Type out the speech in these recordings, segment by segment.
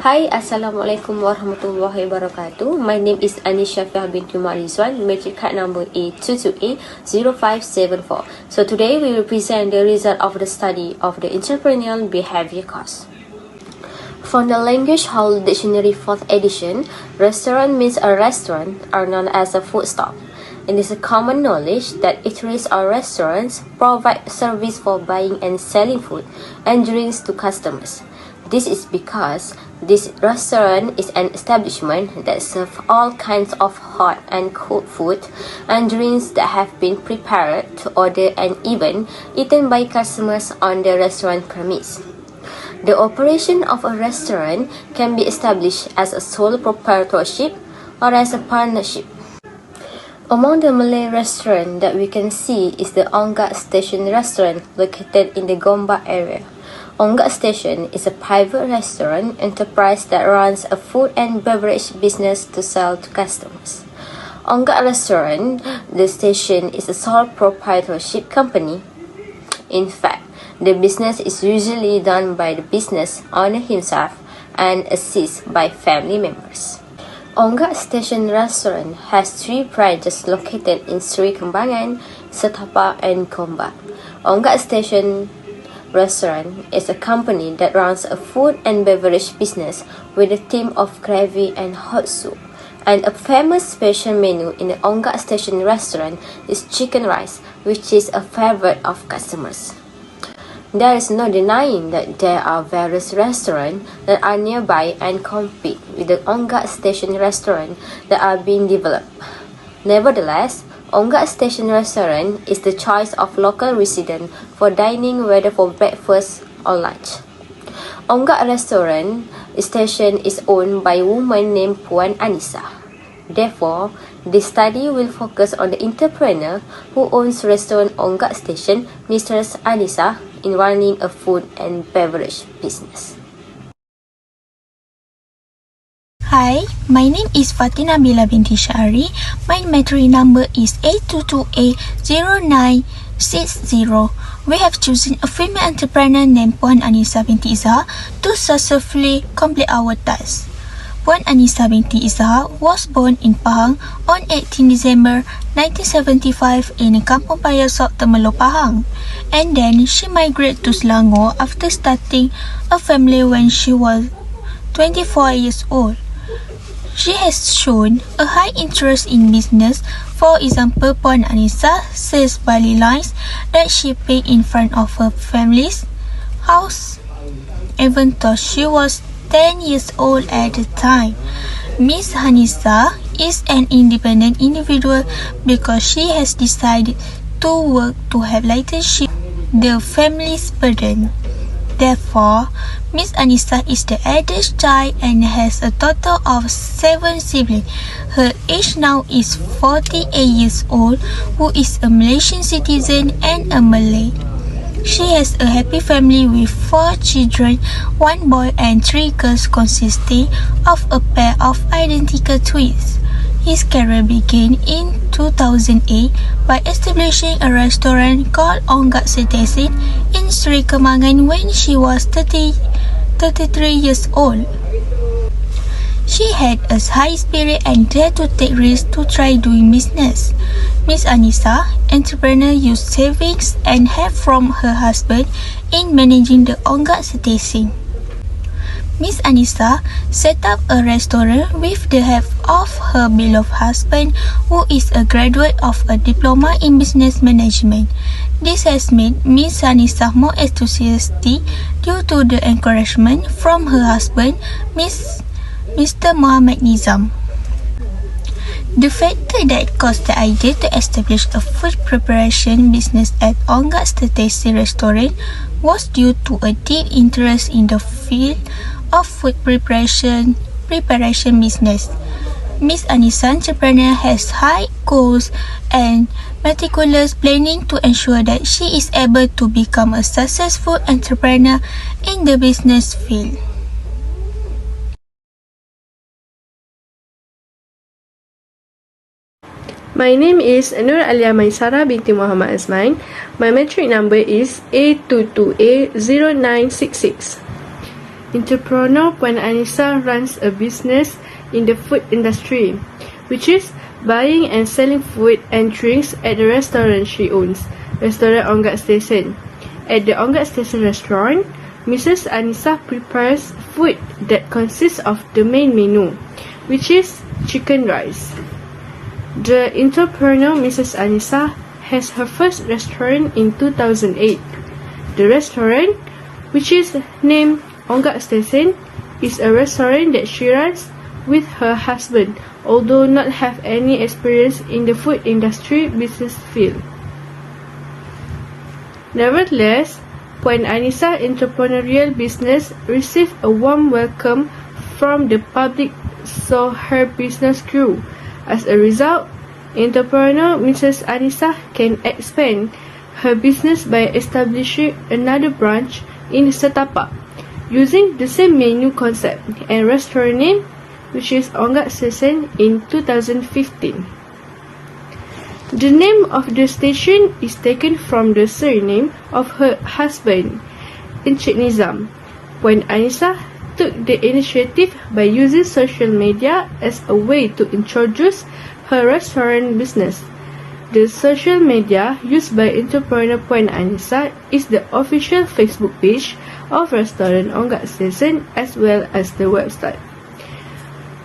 Hi, Assalamualaikum warahmatullahi wabarakatuh. My name is Anisha binti Marizwan. Metric card number A22A0574. So today we will present the result of the study of the entrepreneurial behavior course. From the Language Hall Dictionary 4th edition, restaurant means a restaurant are known as a food stop. It is a common knowledge that eateries or restaurants provide service for buying and selling food and drinks to customers. This is because this restaurant is an establishment that serves all kinds of hot and cold food and drinks that have been prepared to order and even eaten by customers on the restaurant premise. The operation of a restaurant can be established as a sole proprietorship or as a partnership. Among the Malay restaurants that we can see is the Onggak Station restaurant located in the Gombak area. Onggak Station is a private restaurant enterprise that runs a food and beverage business to sell to customers. Onggak Restaurant, the station is a sole proprietorship company. In fact, the business is usually done by the business owner himself and assisted by family members. Onggak Station Restaurant has 3 branches located in Sri Kembangan, Setapak and Gombak. Onggak Station Restaurant is a company that runs a food and beverage business with a theme of gravy and hot soup. And a famous special menu in the Onggak Station Restaurant is chicken rice, which is a favorite of customers. There is no denying that there are various restaurants that are nearby and compete with the Onggak Station Restaurant that are being developed. Nevertheless, Onggak Station Restaurant is the choice of local residents for dining, whether for breakfast or lunch. Onggak Restaurant Station is owned by a woman named Puan Anissa. Therefore, this study will focus on the entrepreneur who owns restaurant Onggak Station, Mrs. Anissa, in running a food and beverage business. Hi, my name is Fatina Bila binti Syari. My metric number is A22A0960. We have chosen a female entrepreneur named Puan Anissa binti Izhar to successfully complete our task. Puan Anissa binti Izhar was born in Pahang on 18 December 1975 in Kampung Paya Sok, Temerloh, Pahang. And then she migrated to Selangor after starting a family when she was 24 years old. She has shown a high interest in business. For example, Puan Anissa sells barley lines that she paid in front of her family's house, even though she was 10 years old at the time. Miss Anissa is an independent individual because she has decided to work to have lighter share the family's burden. Therefore, Miss Anissa is the eldest child and has a total of 7 siblings. Her age now is 48 years old, who is a Malaysian citizen and a Malay. She has a happy family with 4 children, 1 boy and 3 girls, consisting of a pair of identical twins. His career began in 2008 by establishing a restaurant called Onggak Station in Sri Kembangan when she was 33 years old. She had a high spirit and dared to take risks to try doing business. Miss Anissa, entrepreneur, used savings and help from her husband in managing the Onggak Station. Miss Anissa set up a restaurant with the help of her beloved husband, who is a graduate of a diploma in business management. This has made Miss Anissa more enthusiastic due to the encouragement from her husband, Mr. Muhammad Nizam. The factor that caused the idea to establish a food preparation business at Onggak Station Restaurant was due to a deep interest in the field of food preparation business. Miss Anissa entrepreneur has high goals and meticulous planning to ensure that she is able to become a successful entrepreneur in the business field. My name is Nur Alia Maisara binti Muhammad Azmain. My metric number is A22A0966. entrepreneur Puan Anissa runs a business in the food industry, which is buying and selling food and drinks at the restaurant she owns, Restaurant Ongat Station. At the Ongat Station restaurant, Mrs. Anissa prepares food that consists of the main menu, which is chicken rice. The entrepreneur Mrs. Anissa has her first restaurant in 2008. The restaurant, which is named Ongat Station, is a restaurant that she runs with her husband, although not have any experience in the food industry business field. Nevertheless, Puan Anissa entrepreneurial business received a warm welcome from the public, so her business grew. As a result, entrepreneur Mrs. Anissa can expand her business by establishing another branch in Setapak, using the same menu concept and restaurant name, which is Ongat Station, in 2015. The name of the station is taken from the surname of her husband, Encik Nizam. Puan Anissa took the initiative by using social media as a way to introduce her restaurant business. The social media used by entrepreneur Puan Anissa is the official Facebook page of Restaurant Ongat Station as well as the website.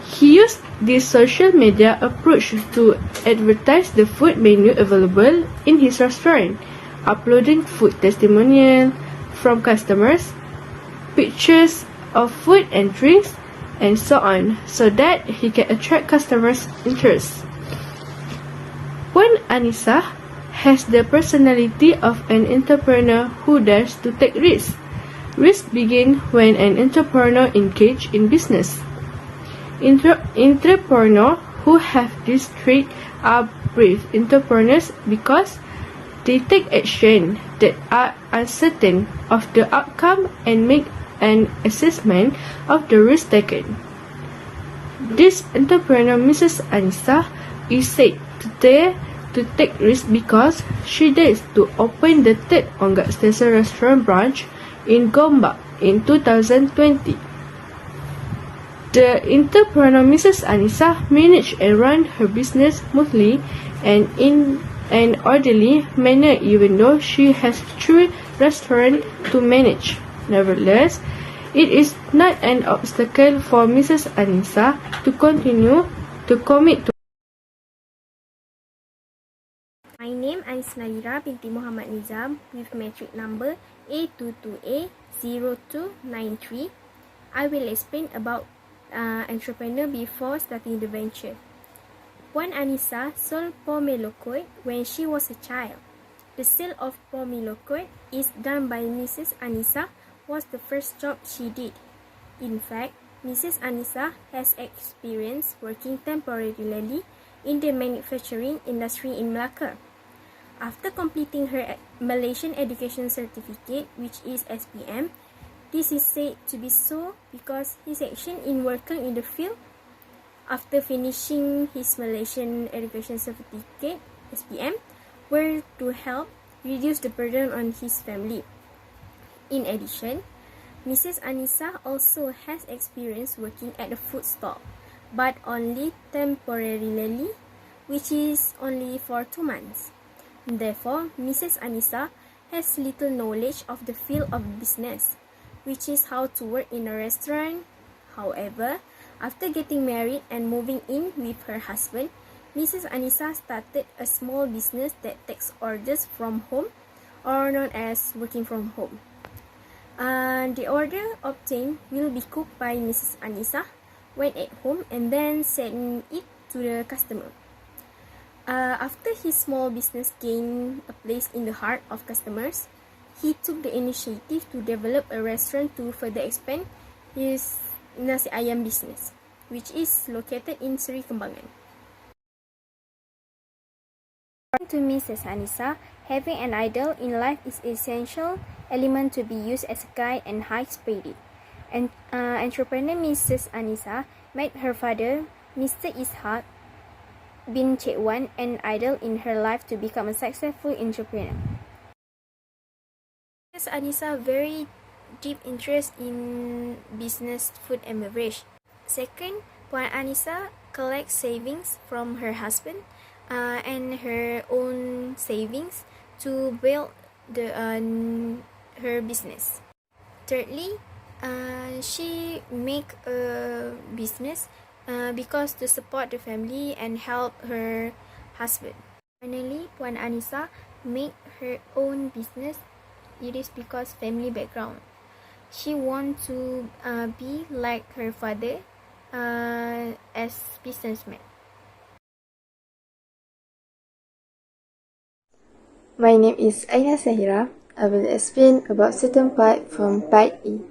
He used this social media approach to advertise the food menu available in his restaurant, uploading food testimonial from customers, pictures of food and drinks, and so on, so that he can attract customers' interest. Puan Anissa has the personality of an entrepreneur who dares to take risks. Risks begin when an entrepreneur engages in business. Entrepreneurs who have this trait are brave entrepreneurs because they take action that are uncertain of the outcome and make an assessment of the risk taken. This entrepreneur, Mrs. Anissa, is said to dare to take risks because she dares to open the third Ongat Station restaurant branch in Gombak in 2020. The entrepreneur Mrs. Anissa managed and ran her business smoothly and in an orderly manner, even though she has 3 restaurants to manage. Nevertheless, it is not an obstacle for Mrs. Anissa to continue to commit to. My name is Nadira binti Muhammad Nizam with metric number A22A0293. I will explain about entrepreneur before starting the venture. Puan Anissa sold Pomeloquid when she was a child. The sale of Pomeloquid is done by Mrs. Anissa was the first job she did. In fact, Mrs. Anissa has experience working temporarily in the manufacturing industry in Melaka. After completing her Malaysian Education Certificate, which is SPM, this is said to be so because his action in working in the field after finishing his Malaysian Education Certificate, SPM, were to help reduce the burden on his family. In addition, Mrs. Anissa also has experience working at a food stall, but only temporarily, which is only for 2 months. Therefore, Mrs. Anissa has little knowledge of the field of business, which is how to work in a restaurant. However, after getting married and moving in with her husband, Mrs. Anissa started a small business that takes orders from home, or known as working from home. The order obtained will be cooked by Mrs. Anissa when at home and then send it to the customer. After his small business gained a place in the heart of customers, he took the initiative to develop a restaurant to further expand his nasi ayam business, which is located in Seri Kembangan. According to Mrs. Anissa, having an idol in life is an essential element to be used as a guide and high spirit. And entrepreneur Mrs. Anissa made her father, Mr. Ishaq bin Cekwan, an idol in her life to become a successful entrepreneur. Mrs. Anissa very deep interest in business, food and beverage. Second, Puan Anissa collects savings from her husband and her own savings to build her business. Thirdly, she make a business because to support the family and help her husband. Finally, Puan Anissa make her own business. It is because family background. She want to be like her father as businessman. My name is Aina Sahira. I will explain about certain part from part E.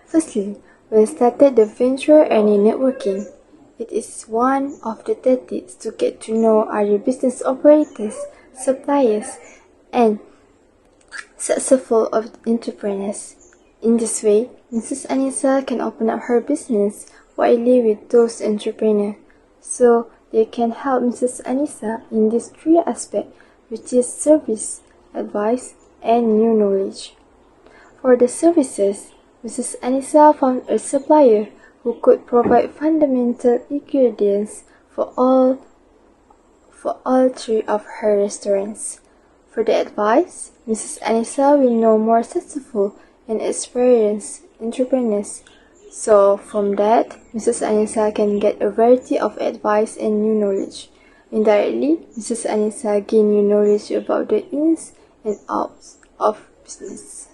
Firstly, when started the venture and in networking, it is one of the tactics to get to know other business operators, suppliers, and successful entrepreneurs. In this way, Mrs. Anissa can open up her business widely with those entrepreneurs, so they can help Mrs. Anissa in these three aspects, which is service, advice, and new knowledge. For the services, Mrs. Anissa found a supplier who could provide fundamental ingredients for all three of her restaurants. For the advice, Mrs. Anissa will know more successful and experienced entrepreneurs. So from that, Mrs. Anissa can get a variety of advice and new knowledge. Indirectly, Mrs. Anissa gained new knowledge about the ins and outs of business.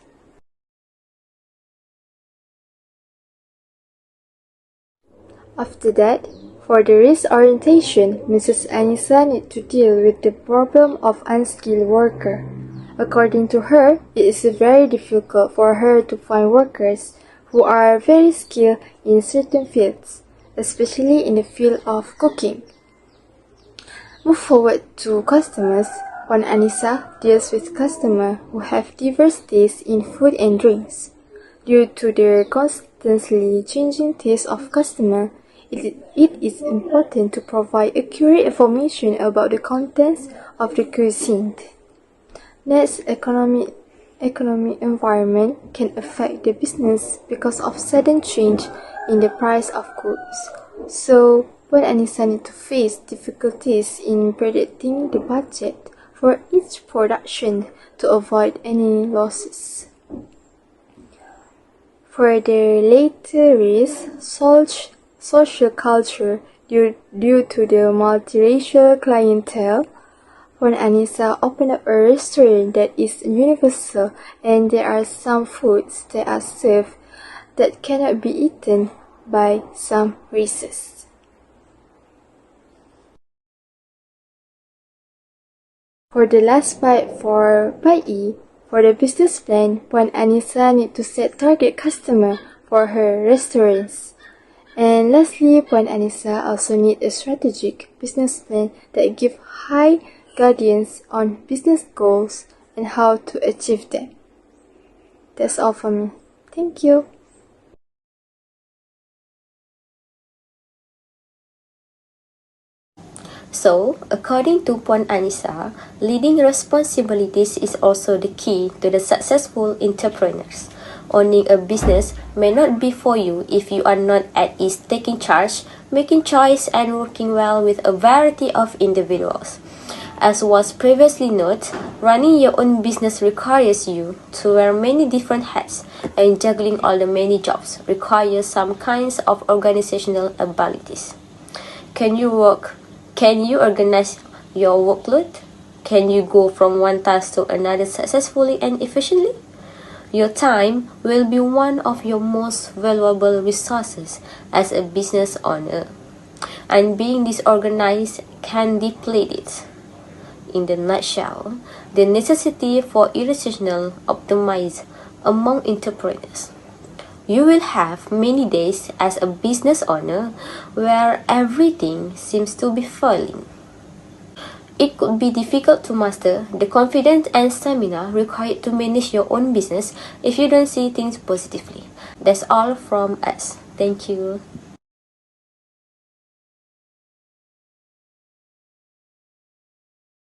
After that, for the risk orientation, Mrs. Anissa needs to deal with the problem of unskilled worker. According to her, it is very difficult for her to find workers who are very skilled in certain fields, especially in the field of cooking. Move forward to customers. Puan Anissa deals with customers who have diverse tastes in food and drinks. Due to their constantly changing tastes of customers, it is important to provide accurate information about the contents of the cuisine. Next, economic environment can affect the business because of sudden change in the price of goods. So, Puan Anissa needs to face difficulties in predicting the budget for each production to avoid any losses. For the later risk, social culture due to the multiracial clientele, Puan Anissa opened up a restaurant that is universal, and there are some foods that are served that cannot be eaten by some races. For the last part for part E, for the business plan, Puan Anissa needs to set target customer for her restaurants. And lastly, Puan Anissa also needs a strategic business plan that gives high guidance on business goals and how to achieve them. That's all for me. Thank you. So, according to Puan Anissa, leading responsibilities is also the key to the successful entrepreneurs. Owning a business may not be for you if you are not at ease taking charge, making choice, and working well with a variety of individuals. As was previously noted, running your own business requires you to wear many different hats, and juggling all the many jobs requires some kinds of organizational abilities. Can you organize your workload? Can you go from one task to another successfully and efficiently? Your time will be one of your most valuable resources as a business owner, and being disorganized can deplete it. In the nutshell, the necessity for irrational optimize among entrepreneurs. You will have many days as a business owner where everything seems to be failing. It could be difficult to master the confidence and stamina required to manage your own business if you don't see things positively. That's all from us. Thank you.